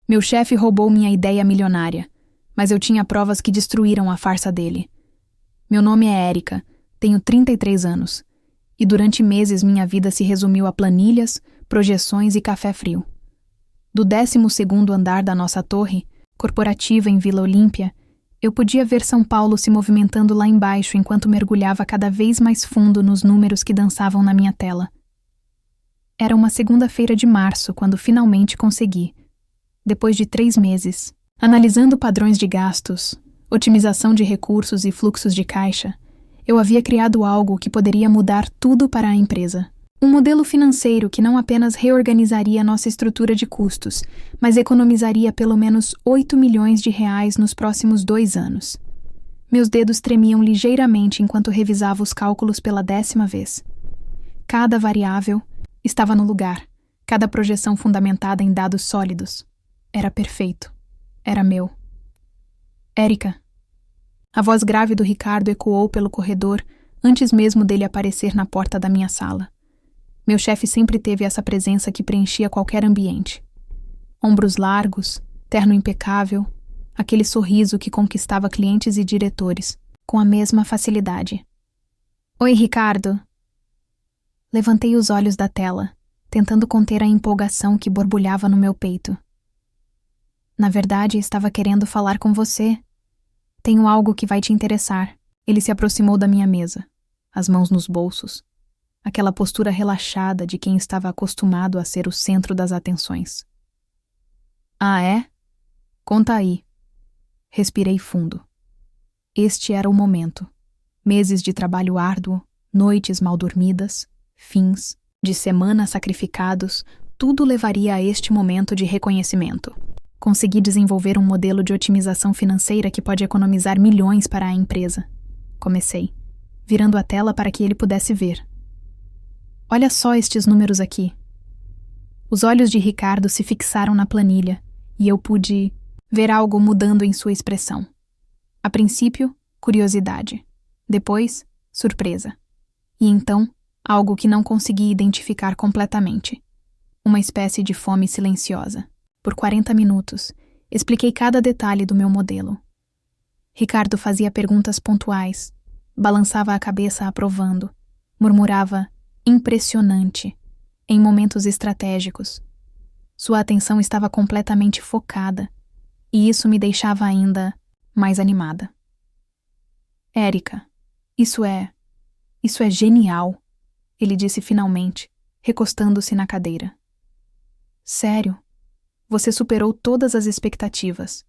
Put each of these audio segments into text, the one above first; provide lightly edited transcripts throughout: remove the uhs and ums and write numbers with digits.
Meu chefe roubou minha ideia milionária, mas eu tinha provas que destruíram a farsa dele. Meu nome é Érica, tenho 33 anos, e durante meses minha vida se resumiu a planilhas, projeções e café frio. Do 12º andar da nossa torre, corporativa em Vila Olímpia, eu podia ver São Paulo se movimentando lá embaixo enquanto mergulhava cada vez mais fundo nos números que dançavam na minha tela. Era uma segunda-feira de março quando finalmente consegui, depois de 3 meses, analisando padrões de gastos, otimização de recursos e fluxos de caixa, eu havia criado algo que poderia mudar tudo para a empresa. Um modelo financeiro que não apenas reorganizaria nossa estrutura de custos, mas economizaria pelo menos R$ 8 milhões nos próximos 2 anos. Meus dedos tremiam ligeiramente enquanto revisava os cálculos pela 10ª vez. Cada variável estava no lugar, cada projeção fundamentada em dados sólidos. Era perfeito. Era meu. Érica. A voz grave do Ricardo ecoou pelo corredor antes mesmo dele aparecer na porta da minha sala. Meu chefe sempre teve essa presença que preenchia qualquer ambiente. Ombros largos, terno impecável, aquele sorriso que conquistava clientes e diretores, com a mesma facilidade. Oi, Ricardo. Levantei os olhos da tela, tentando conter a empolgação que borbulhava no meu peito. Na verdade, estava querendo falar com você. Tenho algo que vai te interessar. Ele se aproximou da minha mesa, as mãos nos bolsos. Aquela postura relaxada de quem estava acostumado a ser o centro das atenções. Ah, é? Conta aí. Respirei fundo. Este era o momento. Meses de trabalho árduo, noites mal dormidas, fins, de semana sacrificados, tudo levaria a este momento de reconhecimento. Consegui desenvolver um modelo de otimização financeira que pode economizar milhões para a empresa. Comecei, virando a tela para que ele pudesse ver. Olha só estes números aqui. Os olhos de Ricardo se fixaram na planilha e eu pude ver algo mudando em sua expressão. A princípio, curiosidade. Depois, surpresa. E então, algo que não consegui identificar completamente. Uma espécie de fome silenciosa. Por 40 minutos, expliquei cada detalhe do meu modelo. Ricardo fazia perguntas pontuais, balançava a cabeça aprovando, murmurava impressionante em momentos estratégicos. Sua atenção estava completamente focada, e isso me deixava ainda mais animada. Érica, isso é genial, ele disse finalmente, recostando-se na cadeira. Sério? Você superou todas as expectativas.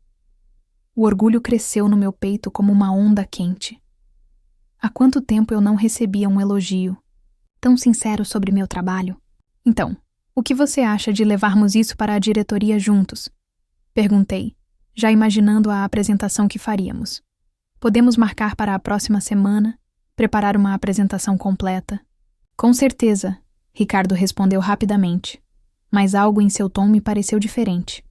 O orgulho cresceu no meu peito como uma onda quente. Há quanto tempo eu não recebia um elogio tão sincero sobre meu trabalho? Então, o que você acha de levarmos isso para a diretoria juntos? Perguntei, já imaginando a apresentação que faríamos. Podemos marcar para a próxima semana, preparar uma apresentação completa. Com certeza, Ricardo respondeu rapidamente, mas algo em seu tom me pareceu diferente.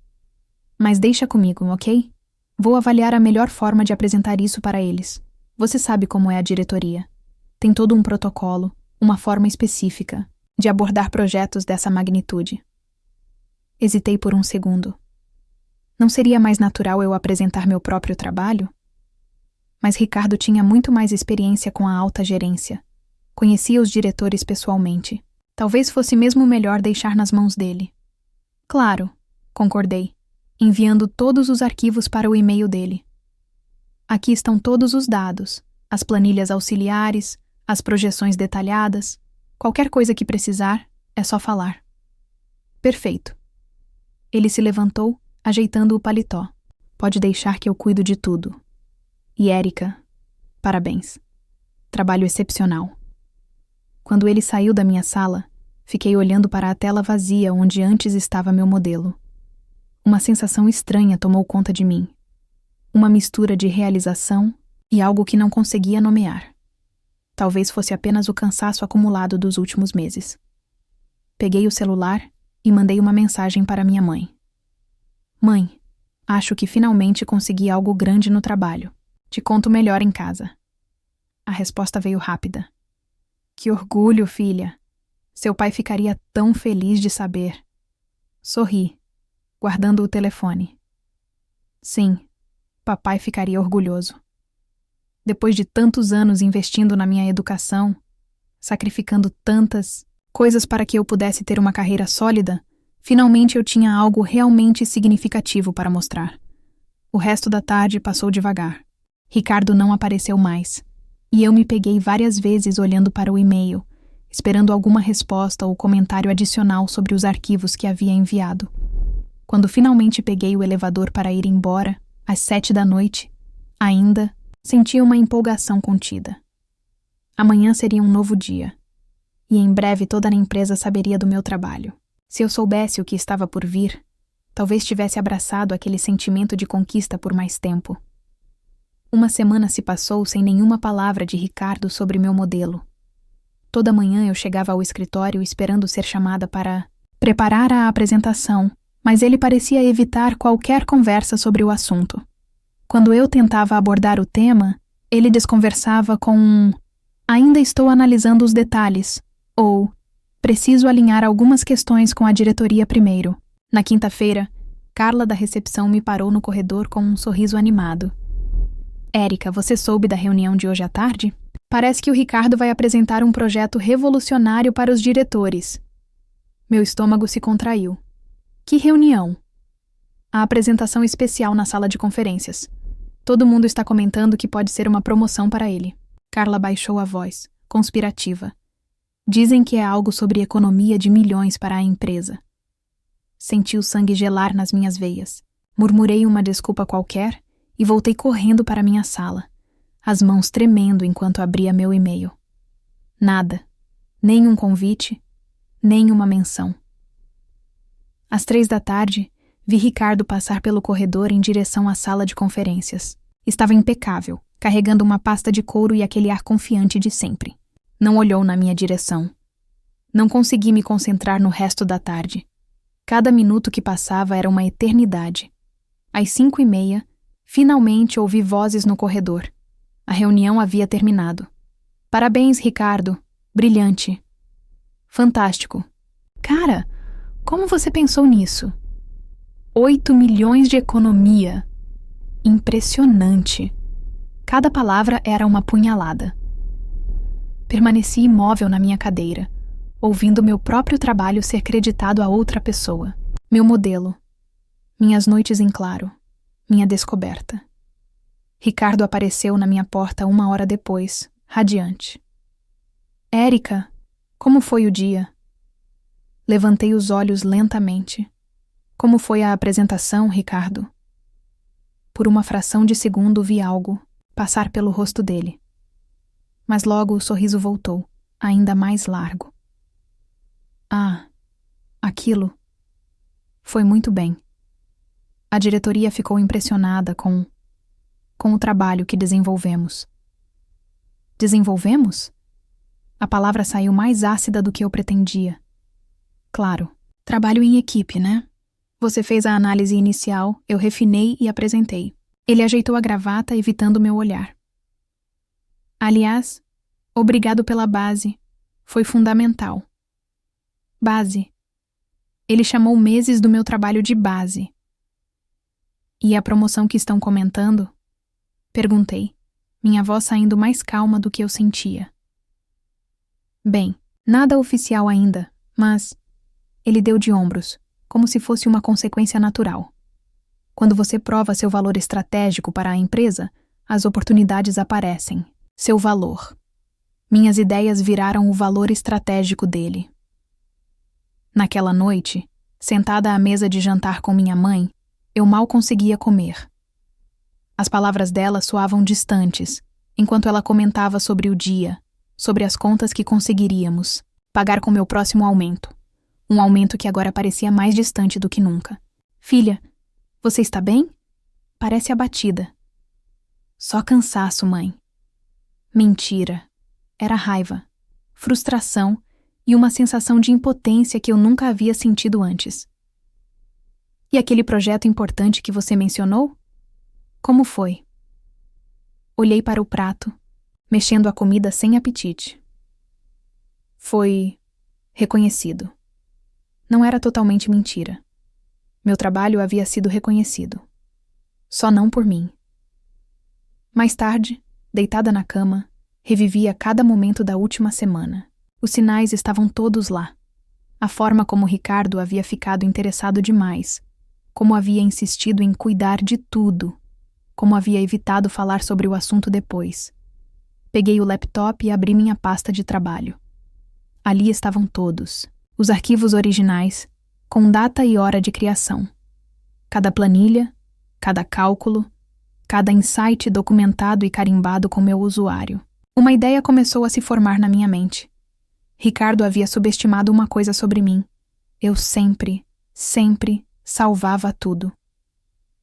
Mas deixa comigo, ok? Vou avaliar a melhor forma de apresentar isso para eles. Você sabe como é a diretoria. Tem todo um protocolo, uma forma específica de abordar projetos dessa magnitude. Hesitei por um segundo. Não seria mais natural eu apresentar meu próprio trabalho? Mas Ricardo tinha muito mais experiência com a alta gerência. Conhecia os diretores pessoalmente. Talvez fosse mesmo melhor deixar nas mãos dele. Claro, concordei, enviando todos os arquivos para o e-mail dele. Aqui estão todos os dados, as planilhas auxiliares, as projeções detalhadas. Qualquer coisa que precisar, é só falar. Perfeito. Ele se levantou, ajeitando o paletó. Pode deixar que eu cuido de tudo. E Érica, parabéns. Trabalho excepcional. Quando ele saiu da minha sala, fiquei olhando para a tela vazia onde antes estava meu modelo. Uma sensação estranha tomou conta de mim. Uma mistura de realização e algo que não conseguia nomear. Talvez fosse apenas o cansaço acumulado dos últimos meses. Peguei o celular e mandei uma mensagem para minha mãe. Mãe, acho que finalmente consegui algo grande no trabalho. Te conto melhor em casa. A resposta veio rápida. Que orgulho, filha. Seu pai ficaria tão feliz de saber. Sorri. guardando o telefone. Sim, papai ficaria orgulhoso. Depois de tantos anos investindo na minha educação, sacrificando tantas coisas para que eu pudesse ter uma carreira sólida, finalmente eu tinha algo realmente significativo para mostrar. O resto da tarde passou devagar. Ricardo não apareceu mais, e eu me peguei várias vezes olhando para o e-mail, esperando alguma resposta ou comentário adicional sobre os arquivos que havia enviado. Quando finalmente peguei o elevador para ir embora, às 7 da noite, ainda senti uma empolgação contida. Amanhã seria um novo dia, e em breve toda a empresa saberia do meu trabalho. Se eu soubesse o que estava por vir, talvez tivesse abraçado aquele sentimento de conquista por mais tempo. Uma semana se passou sem nenhuma palavra de Ricardo sobre meu modelo. Toda manhã eu chegava ao escritório esperando ser chamada para preparar a apresentação, mas ele parecia evitar qualquer conversa sobre o assunto. Quando eu tentava abordar o tema, ele desconversava com um "ainda estou analisando os detalhes" ou "preciso alinhar algumas questões com a diretoria primeiro". Na quinta-feira, Carla da recepção me parou no corredor com um sorriso animado. "Érica, você soube da reunião de hoje à tarde? Parece que o Ricardo vai apresentar um projeto revolucionário para os diretores." Meu estômago se contraiu. "Que reunião?" "A apresentação especial na sala de conferências. Todo mundo está comentando que pode ser uma promoção para ele." Carla baixou a voz, conspirativa. "Dizem que é algo sobre economia de milhões para a empresa." Senti o sangue gelar nas minhas veias. Murmurei uma desculpa qualquer e voltei correndo para minha sala, as mãos tremendo enquanto abria meu e-mail. Nada. Nem um convite, nem uma menção. Às 3 da tarde, vi Ricardo passar pelo corredor em direção à sala de conferências. Estava impecável, carregando uma pasta de couro e aquele ar confiante de sempre. Não olhou na minha direção. Não consegui me concentrar no resto da tarde. Cada minuto que passava era uma eternidade. Às 5:30, finalmente ouvi vozes no corredor. A reunião havia terminado. "Parabéns, Ricardo. Brilhante." "Fantástico." "Cara, como você pensou nisso?" 8 milhões de economia. Impressionante. Cada palavra era uma punhalada. Permaneci imóvel na minha cadeira, ouvindo meu próprio trabalho ser creditado a outra pessoa. Meu modelo. Minhas noites em claro. Minha descoberta. Ricardo apareceu na minha porta 1 hora depois, radiante. "Érica, como foi o dia?" Levantei os olhos lentamente. "Como foi a apresentação, Ricardo?" Por uma fração de segundo vi algo passar pelo rosto dele. Mas logo o sorriso voltou, ainda mais largo. "Ah, aquilo. Foi muito bem." A diretoria ficou impressionada com o trabalho que desenvolvemos. "Desenvolvemos?" A palavra saiu mais ácida do que eu pretendia. "Claro, trabalho em equipe, né? Você fez a análise inicial, eu refinei e apresentei." Ele ajeitou a gravata, evitando meu olhar. "Aliás, obrigado pela base. Foi fundamental." "Base." Ele chamou meses do meu trabalho de base. "E a promoção que estão comentando?" Perguntei, minha voz saindo mais calma do que eu sentia. "Bem, nada oficial ainda, mas..." Ele deu de ombros, como se fosse uma consequência natural. Quando você prova seu valor estratégico para a empresa, as oportunidades aparecem. Seu valor. Minhas ideias viraram o valor estratégico dele. Naquela noite, sentada à mesa de jantar com minha mãe, eu mal conseguia comer. As palavras dela soavam distantes, enquanto ela comentava sobre o dia, sobre as contas que conseguiríamos, pagar com meu próximo aumento. Um aumento que agora parecia mais distante do que nunca. "Filha, você está bem?" Parece abatida. "Só cansaço, mãe." Mentira. Era raiva, frustração e uma sensação de impotência que eu nunca havia sentido antes. "E aquele projeto importante que você mencionou? Como foi?" Olhei para o prato, mexendo a comida sem apetite. Foi reconhecido. Não era totalmente mentira. Meu trabalho havia sido reconhecido. Só não por mim. Mais tarde, deitada na cama, revivia cada momento da última semana. Os sinais estavam todos lá. A forma como Ricardo havia ficado interessado demais, como havia insistido em cuidar de tudo, como havia evitado falar sobre o assunto depois. Peguei o laptop e abri minha pasta de trabalho. Ali estavam todos, os arquivos originais, com data e hora de criação. Cada planilha, cada cálculo, cada insight documentado e carimbado com meu usuário. Uma ideia começou a se formar na minha mente. Ricardo havia subestimado uma coisa sobre mim. Eu sempre salvava tudo.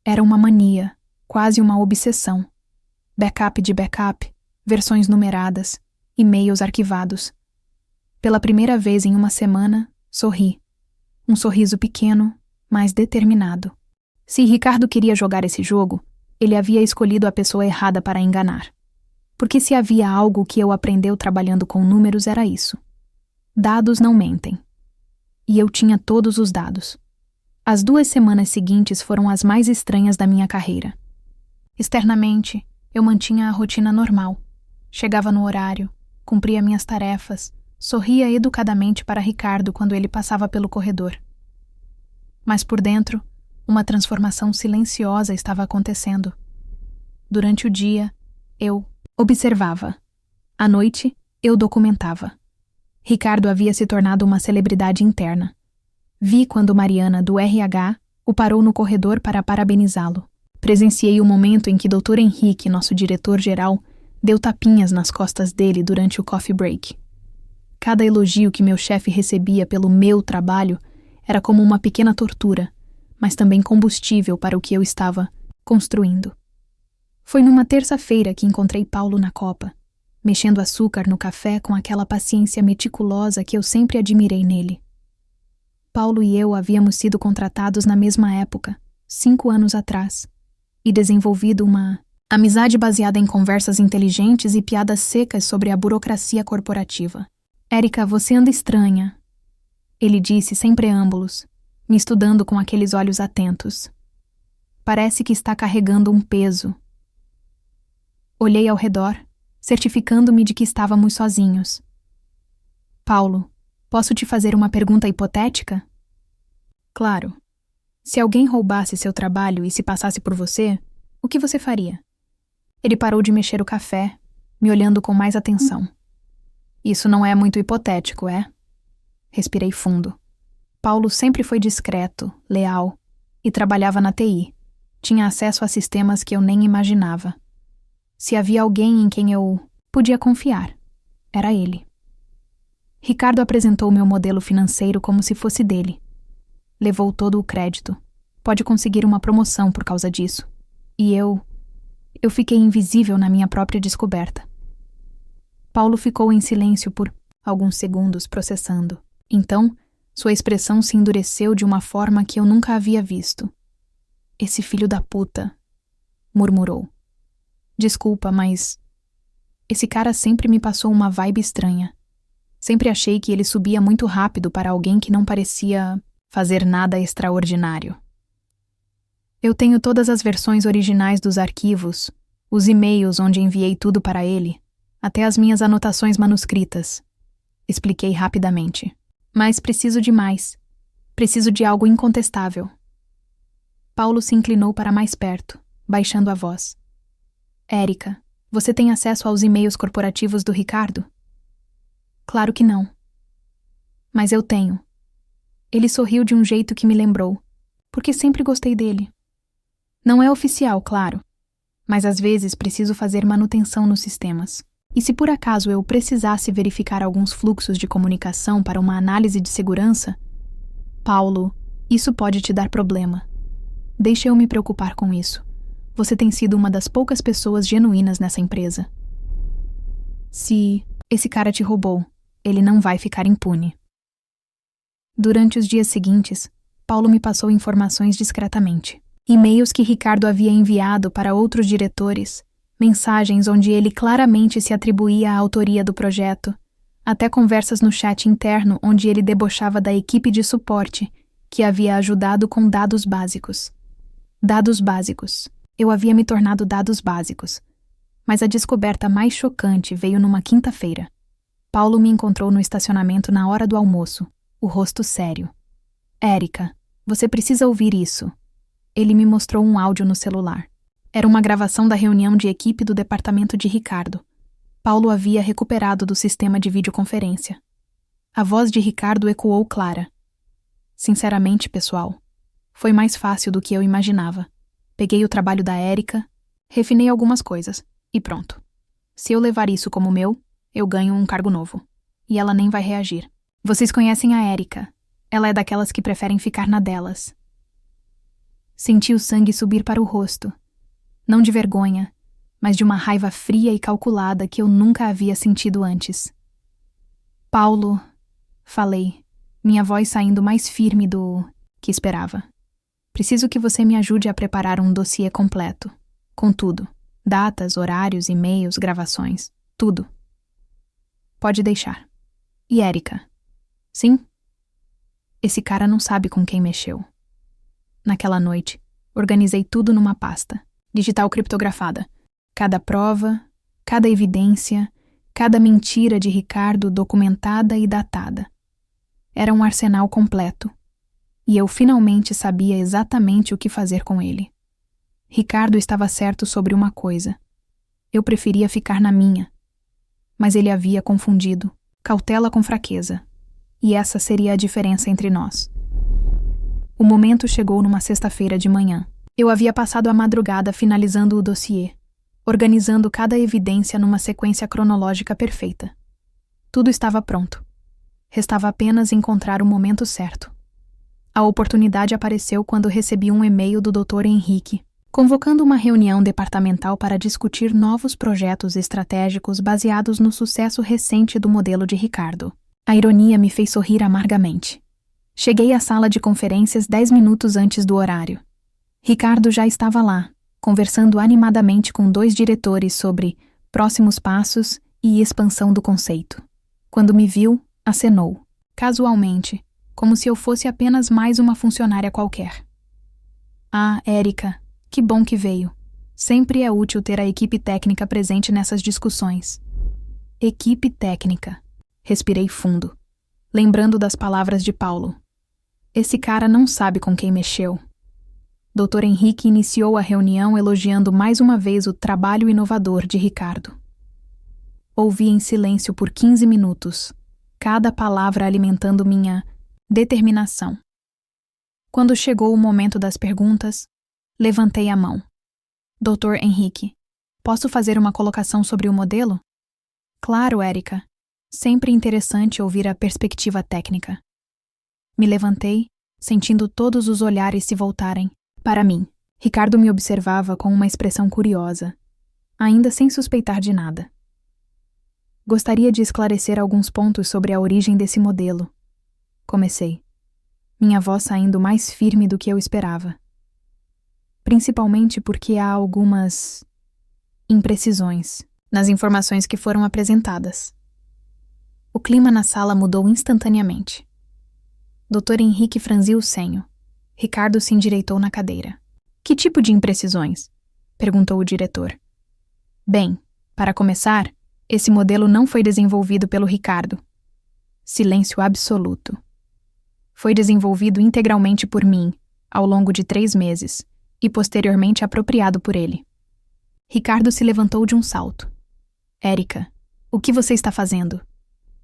Era uma mania, quase uma obsessão. Backup de backup, versões numeradas, e-mails arquivados. Pela primeira vez em uma semana, sorri. Um sorriso pequeno, mas determinado. Se Ricardo queria jogar esse jogo, ele havia escolhido a pessoa errada para enganar. Porque se havia algo que eu aprendeu trabalhando com números era isso. Dados não mentem. E eu tinha todos os dados. As 2 semanas seguintes foram as mais estranhas da minha carreira. Externamente, eu mantinha a rotina normal. Chegava no horário, cumpria minhas tarefas, sorria educadamente para Ricardo quando ele passava pelo corredor. Mas por dentro, uma transformação silenciosa estava acontecendo. Durante o dia, eu observava. À noite, eu documentava. Ricardo havia se tornado uma celebridade interna. Vi quando Mariana, do RH, o parou no corredor para parabenizá-lo. Presenciei o momento em que Dr. Henrique, nosso diretor-geral, deu tapinhas nas costas dele durante o coffee break. Cada elogio que meu chefe recebia pelo meu trabalho era como uma pequena tortura, mas também combustível para o que eu estava construindo. Foi numa terça-feira que encontrei Paulo na copa, mexendo açúcar no café com aquela paciência meticulosa que eu sempre admirei nele. Paulo e eu havíamos sido contratados na mesma época, 5 anos atrás, e desenvolvido uma amizade baseada em conversas inteligentes e piadas secas sobre a burocracia corporativa. Érica, você anda estranha, ele disse sem preâmbulos, me estudando com aqueles olhos atentos. Parece que está carregando um peso. Olhei ao redor, certificando-me de que estávamos sozinhos. Paulo, posso te fazer uma pergunta hipotética? Claro. Se alguém roubasse seu trabalho e se passasse por você, o que você faria? Ele parou de mexer o café, me olhando com mais atenção. Isso não é muito hipotético, é? Respirei fundo. Paulo sempre foi discreto, leal e trabalhava na TI. Tinha acesso a sistemas que eu nem imaginava. Se havia alguém em quem eu podia confiar, era ele. Ricardo apresentou meu modelo financeiro como se fosse dele. Levou todo o crédito. Pode conseguir uma promoção por causa disso. E eu fiquei invisível na minha própria descoberta. Paulo ficou em silêncio por alguns segundos, processando. Então, sua expressão se endureceu de uma forma que eu nunca havia visto. Esse filho da puta, murmurou. Desculpa, mas esse cara sempre me passou uma vibe estranha. Sempre achei que ele subia muito rápido para alguém que não parecia fazer nada extraordinário. Eu tenho todas as versões originais dos arquivos, os e-mails onde enviei tudo para ele, até as minhas anotações manuscritas. Expliquei rapidamente. Mas preciso de mais. Preciso de algo incontestável. Paulo se inclinou para mais perto, baixando a voz. Érica, você tem acesso aos e-mails corporativos do Ricardo? Claro que não. Mas eu tenho. Ele sorriu de um jeito que me lembrou, porque sempre gostei dele. Não é oficial, claro, mas às vezes preciso fazer manutenção nos sistemas. E se por acaso eu precisasse verificar alguns fluxos de comunicação para uma análise de segurança, Paulo, isso pode te dar problema. Deixa eu me preocupar com isso. Você tem sido uma das poucas pessoas genuínas nessa empresa. Se esse cara te roubou, ele não vai ficar impune. Durante os dias seguintes, Paulo me passou informações discretamente. E-mails que Ricardo havia enviado para outros diretores, mensagens onde ele claramente se atribuía a autoria do projeto, até conversas no chat interno onde ele debochava da equipe de suporte, que havia ajudado com dados básicos. Dados básicos. Eu havia me tornado dados básicos. Mas a descoberta mais chocante veio numa quinta-feira. Paulo me encontrou no estacionamento na hora do almoço, o rosto sério. Érica, você precisa ouvir isso. Ele me mostrou um áudio no celular. Era uma gravação da reunião de equipe do departamento de Ricardo. Paulo havia recuperado do sistema de videoconferência. A voz de Ricardo ecoou clara. Sinceramente, pessoal, foi mais fácil do que eu imaginava. Peguei o trabalho da Érica, refinei algumas coisas e pronto. Se eu levar isso como meu, eu ganho um cargo novo. E ela nem vai reagir. Vocês conhecem a Érica. Ela é daquelas que preferem ficar na delas. Senti o sangue subir para o rosto. Não de vergonha, mas de uma raiva fria e calculada que eu nunca havia sentido antes. Paulo, falei, minha voz saindo mais firme do que esperava. Preciso que você me ajude a preparar um dossiê completo. Com tudo. Datas, horários, e-mails, gravações. Tudo. Pode deixar. E Érica? Sim? Esse cara não sabe com quem mexeu. Naquela noite, organizei tudo numa pasta. Digital criptografada. Cada prova, cada evidência, cada mentira de Ricardo documentada e datada. Era um arsenal completo. E eu finalmente sabia exatamente o que fazer com ele. Ricardo estava certo sobre uma coisa. Eu preferia ficar na minha. Mas ele havia confundido cautela com fraqueza. E essa seria a diferença entre nós. O momento chegou numa sexta-feira de manhã. Eu havia passado a madrugada finalizando o dossiê, organizando cada evidência numa sequência cronológica perfeita. Tudo estava pronto. Restava apenas encontrar o momento certo. A oportunidade apareceu quando recebi um e-mail do Dr. Henrique, convocando uma reunião departamental para discutir novos projetos estratégicos baseados no sucesso recente do modelo de Ricardo. A ironia me fez sorrir amargamente. Cheguei à sala de conferências 10 minutos antes do horário. Ricardo já estava lá, conversando animadamente com 2 diretores sobre próximos passos e expansão do conceito. Quando me viu, acenou, casualmente, como se eu fosse apenas mais uma funcionária qualquer. Ah, Érica, que bom que veio. Sempre é útil ter a equipe técnica presente nessas discussões. Equipe técnica. Respirei fundo, lembrando das palavras de Paulo. Esse cara não sabe com quem mexeu. Dr. Henrique iniciou a reunião elogiando mais uma vez o trabalho inovador de Ricardo. Ouvi em silêncio por 15 minutos, cada palavra alimentando minha determinação. Quando chegou o momento das perguntas, levantei a mão. Dr. Henrique, posso fazer uma colocação sobre o modelo? Claro, Érica. Sempre interessante ouvir a perspectiva técnica. Me levantei, sentindo todos os olhares se voltarem para mim. Ricardo me observava com uma expressão curiosa, ainda sem suspeitar de nada. Gostaria de esclarecer alguns pontos sobre a origem desse modelo. Comecei, minha voz saindo mais firme do que eu esperava. Principalmente porque há algumas imprecisões nas informações que foram apresentadas. O clima na sala mudou instantaneamente. Dr. Henrique franziu o senho. Ricardo se endireitou na cadeira. Que tipo de imprecisões? Perguntou o diretor. Bem, para começar, esse modelo não foi desenvolvido pelo Ricardo. Silêncio absoluto. Foi desenvolvido integralmente por mim, ao longo de 3 meses, e posteriormente apropriado por ele. Ricardo se levantou de um salto. Érica, o que você está fazendo?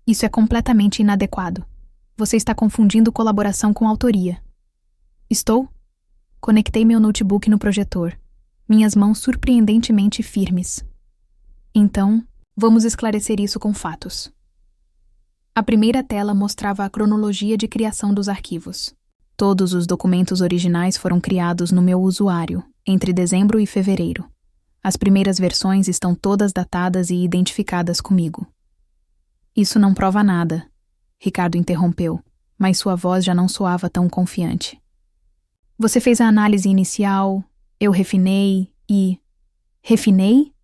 Isso é completamente inadequado. Você está confundindo colaboração com autoria. Estou? Conectei meu notebook no projetor, minhas mãos surpreendentemente firmes. Então, vamos esclarecer isso com fatos. A primeira tela mostrava a cronologia de criação dos arquivos. Todos os documentos originais foram criados no meu usuário, entre dezembro e fevereiro. As primeiras versões estão todas datadas e identificadas comigo. Isso não prova nada, Ricardo interrompeu, mas sua voz já não soava tão confiante. Você fez a análise inicial, eu refinei e... Refinei?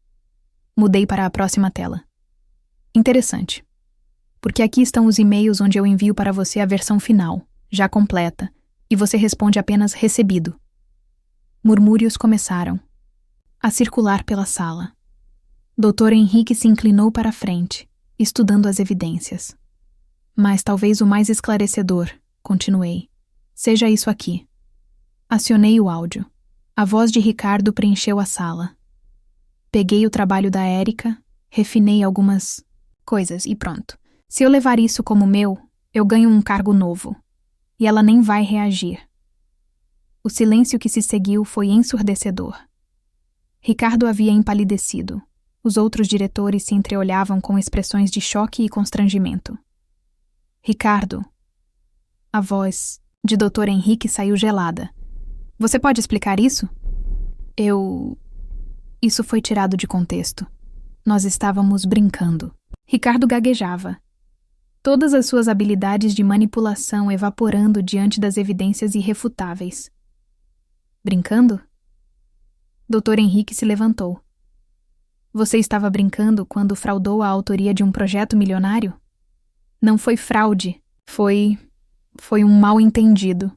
Mudei para a próxima tela. Interessante, porque aqui estão os e-mails onde eu envio para você a versão final, já completa, e você responde apenas recebido. Murmúrios começaram a circular pela sala. Dr. Henrique se inclinou para a frente, estudando as evidências. Mas talvez o mais esclarecedor, continuei, seja isso aqui. Acionei o áudio. A voz de Ricardo preencheu a sala. Peguei o trabalho da Érica, refinei algumas coisas e pronto. Se eu levar isso como meu, eu ganho um cargo novo. E ela nem vai reagir. O silêncio que se seguiu foi ensurdecedor. Ricardo havia empalidecido. Os outros diretores se entreolhavam com expressões de choque e constrangimento. Ricardo. A voz de Dr. Henrique saiu gelada. Você pode explicar isso? Isso foi tirado de contexto. Nós estávamos brincando. Ricardo gaguejava. Todas as suas habilidades de manipulação evaporando diante das evidências irrefutáveis. Brincando? Dr. Henrique se levantou. Você estava brincando quando fraudou a autoria de um projeto milionário? Não foi fraude, foi um mal-entendido.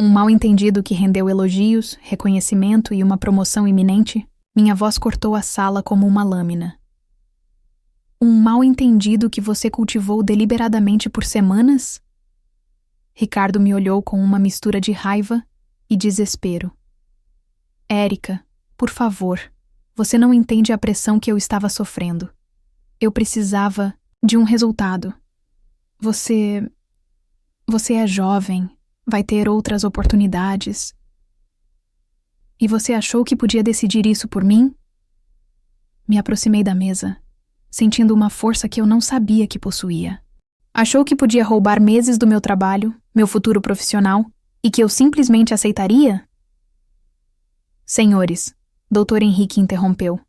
Um mal-entendido que rendeu elogios, reconhecimento e uma promoção iminente. Minha voz cortou a sala como uma lâmina. Um mal-entendido que você cultivou deliberadamente por semanas? Ricardo me olhou com uma mistura de raiva e desespero. Érica, por favor, você não entende a pressão que eu estava sofrendo. Eu precisava de um resultado. Você é jovem, vai ter outras oportunidades. E você achou que podia decidir isso por mim? Me aproximei da mesa, sentindo uma força que eu não sabia que possuía. Achou que podia roubar meses do meu trabalho, meu futuro profissional, e que eu simplesmente aceitaria? Senhores, Dr. Henrique interrompeu.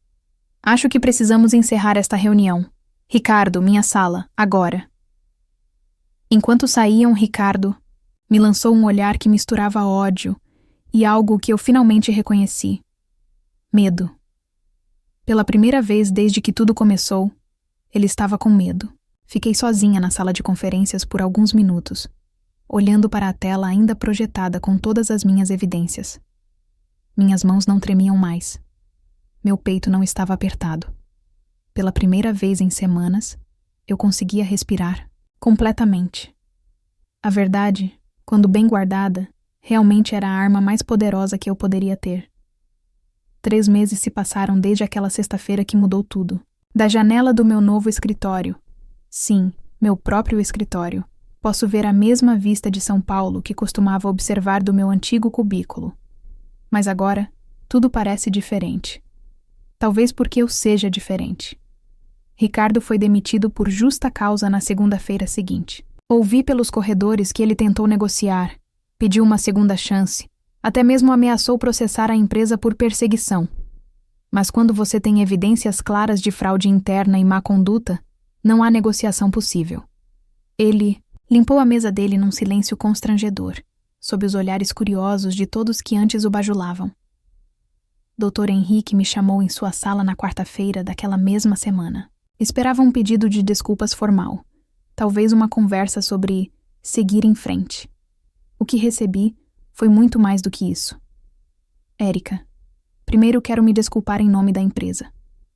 Acho que precisamos encerrar esta reunião. Ricardo, minha sala, agora. Enquanto saíam, Ricardo me lançou um olhar que misturava ódio e algo que eu finalmente reconheci. Medo. Pela primeira vez desde que tudo começou, ele estava com medo. Fiquei sozinha na sala de conferências por alguns minutos, olhando para a tela ainda projetada com todas as minhas evidências. Minhas mãos não tremiam mais. Meu peito não estava apertado. Pela primeira vez em semanas, eu conseguia respirar completamente. A verdade, quando bem guardada, realmente era a arma mais poderosa que eu poderia ter. 3 meses se passaram desde aquela sexta-feira que mudou tudo. Da janela do meu novo escritório, sim, meu próprio escritório, posso ver a mesma vista de São Paulo que costumava observar do meu antigo cubículo. Mas agora, tudo parece diferente. Talvez porque eu seja diferente. Ricardo foi demitido por justa causa na segunda-feira seguinte. Ouvi pelos corredores que ele tentou negociar, pediu uma segunda chance, até mesmo ameaçou processar a empresa por perseguição. Mas quando você tem evidências claras de fraude interna e má conduta, não há negociação possível. Ele limpou a mesa dele num silêncio constrangedor, sob os olhares curiosos de todos que antes o bajulavam. Dr. Henrique me chamou em sua sala na quarta-feira daquela mesma semana. Esperava um pedido de desculpas formal, talvez uma conversa sobre seguir em frente. O que recebi foi muito mais do que isso. Érica, primeiro quero me desculpar em nome da empresa.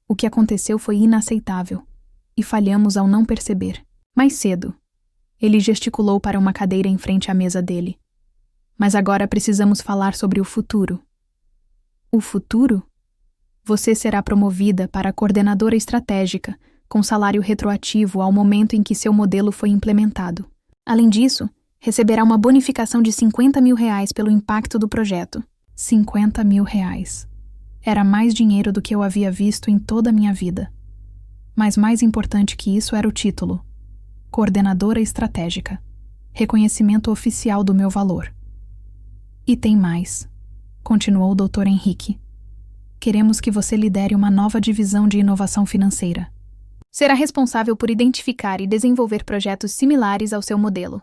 O que aconteceu foi inaceitável, e falhamos ao não perceber. Mais cedo, ele gesticulou para uma cadeira em frente à mesa dele. Mas agora precisamos falar sobre o futuro. O futuro? Você será promovida para coordenadora estratégica, com salário retroativo ao momento em que seu modelo foi implementado. Além disso, receberá uma bonificação de R$50 mil pelo impacto do projeto. R$50 mil. Era mais dinheiro do que eu havia visto em toda a minha vida. Mas mais importante que isso era o título. Coordenadora estratégica. Reconhecimento oficial do meu valor. E tem mais, continuou o Dr. Henrique. Queremos que você lidere uma nova divisão de inovação financeira. Será responsável por identificar e desenvolver projetos similares ao seu modelo.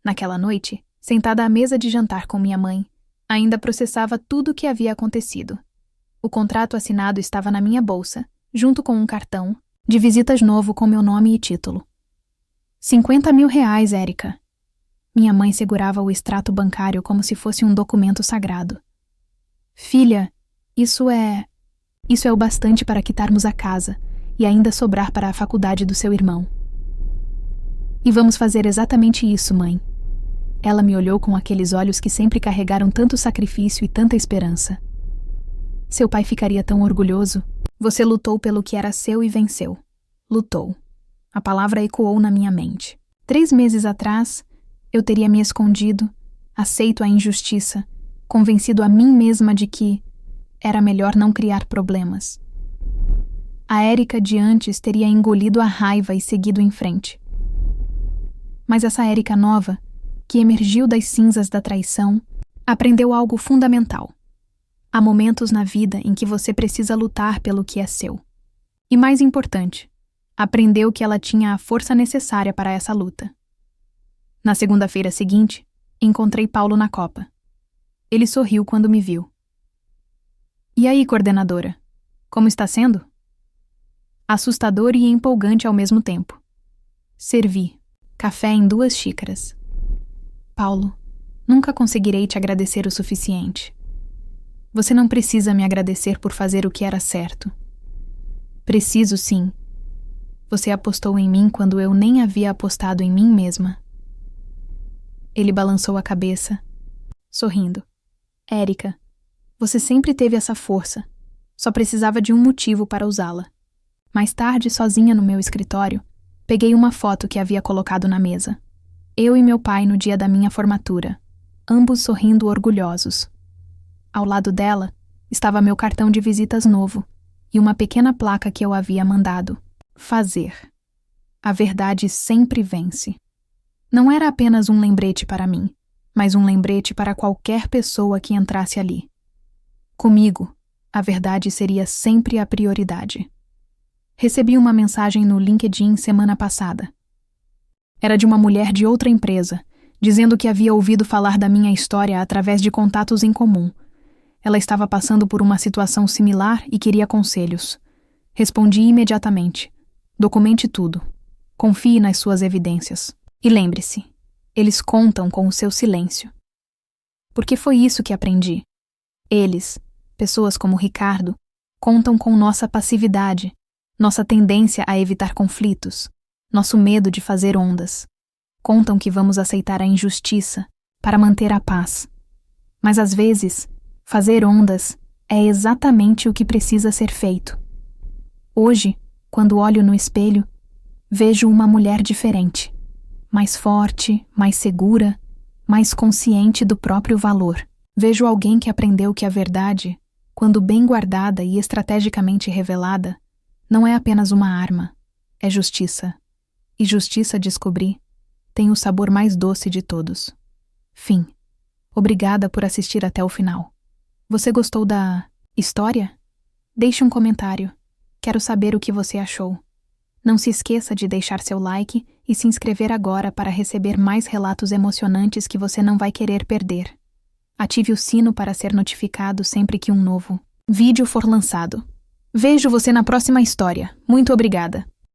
Naquela noite, sentada à mesa de jantar com minha mãe, ainda processava tudo o que havia acontecido. O contrato assinado estava na minha bolsa, junto com um cartão de visitas novo com meu nome e título. R$50 mil, Érica. Minha mãe segurava o extrato bancário como se fosse um documento sagrado. Filha, isso é o bastante para quitarmos a casa e ainda sobrar para a faculdade do seu irmão. E vamos fazer exatamente isso, mãe. Ela me olhou com aqueles olhos que sempre carregaram tanto sacrifício e tanta esperança. Seu pai ficaria tão orgulhoso. Você lutou pelo que era seu e venceu. Lutou. A palavra ecoou na minha mente. 3 meses atrás, eu teria me escondido, aceito a injustiça, convencido a mim mesma de que era melhor não criar problemas. A Érica de antes teria engolido a raiva e seguido em frente. Mas essa Érica nova, que emergiu das cinzas da traição, aprendeu algo fundamental. Há momentos na vida em que você precisa lutar pelo que é seu. E mais importante, aprendeu que ela tinha a força necessária para essa luta. Na segunda-feira seguinte, encontrei Paulo na copa. Ele sorriu quando me viu. E aí, coordenadora? Como está sendo? Assustador e empolgante ao mesmo tempo. Servi. Café em 2 xícaras. Paulo, nunca conseguirei te agradecer o suficiente. Você não precisa me agradecer por fazer o que era certo. Preciso, sim. Você apostou em mim quando eu nem havia apostado em mim mesma. Ele balançou a cabeça, sorrindo. Érica, você sempre teve essa força. Só precisava de um motivo para usá-la. Mais tarde, sozinha no meu escritório, peguei uma foto que havia colocado na mesa. Eu e meu pai no dia da minha formatura, ambos sorrindo orgulhosos. Ao lado dela, estava meu cartão de visitas novo e uma pequena placa que eu havia mandado fazer. A verdade sempre vence. Não era apenas um lembrete para mim, mas um lembrete para qualquer pessoa que entrasse ali. Comigo, a verdade seria sempre a prioridade. Recebi uma mensagem no LinkedIn semana passada. Era de uma mulher de outra empresa, dizendo que havia ouvido falar da minha história através de contatos em comum. Ela estava passando por uma situação similar e queria conselhos. Respondi imediatamente. Documente tudo. Confie nas suas evidências. E lembre-se, eles contam com o seu silêncio. Porque foi isso que aprendi. Eles, pessoas como Ricardo, contam com nossa passividade, nossa tendência a evitar conflitos, nosso medo de fazer ondas. Contam que vamos aceitar a injustiça para manter a paz. Mas às vezes, fazer ondas é exatamente o que precisa ser feito. Hoje, quando olho no espelho, vejo uma mulher diferente, mais forte, mais segura, mais consciente do próprio valor. Vejo alguém que aprendeu que a verdade, quando bem guardada e estrategicamente revelada, não é apenas uma arma, é justiça. E justiça, descobri, tem o sabor mais doce de todos. Fim. Obrigada por assistir até o final. Você gostou da história? Deixe um comentário. Quero saber o que você achou. Não se esqueça de deixar seu like e se inscrever agora para receber mais relatos emocionantes que você não vai querer perder. Ative o sino para ser notificado sempre que um novo vídeo for lançado. Vejo você na próxima história. Muito obrigada.